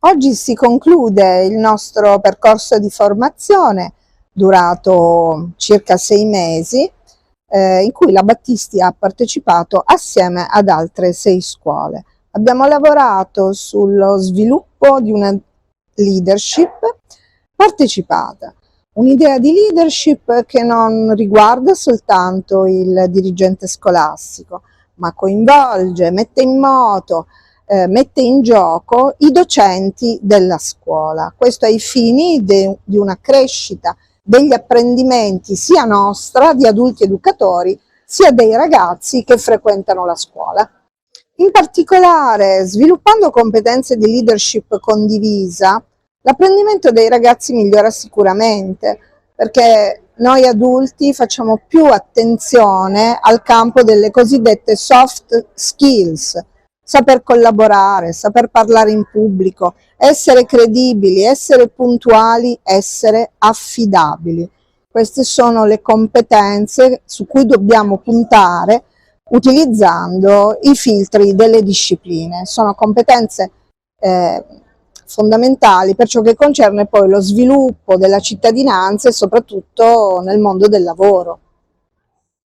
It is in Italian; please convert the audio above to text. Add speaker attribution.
Speaker 1: Oggi si conclude il nostro percorso di formazione, durato circa 6 mesi, in cui la Battisti ha partecipato assieme ad altre 6 scuole. Abbiamo lavorato sullo sviluppo di una leadership partecipata, un'idea di leadership che non riguarda soltanto il dirigente scolastico, ma coinvolge, mette in moto, mette in gioco i docenti della scuola. Questo ai fini di una crescita degli apprendimenti sia nostra, di adulti educatori, sia dei ragazzi che frequentano la scuola. In particolare, sviluppando competenze di leadership condivisa, l'apprendimento dei ragazzi migliora sicuramente, perché noi adulti facciamo più attenzione al campo delle cosiddette soft skills, saper collaborare, saper parlare in pubblico, essere credibili, essere puntuali, essere affidabili. Queste sono le competenze su cui dobbiamo puntare utilizzando i filtri delle discipline. Sono competenze fondamentali per ciò che concerne poi lo sviluppo della cittadinanza e soprattutto nel mondo del lavoro.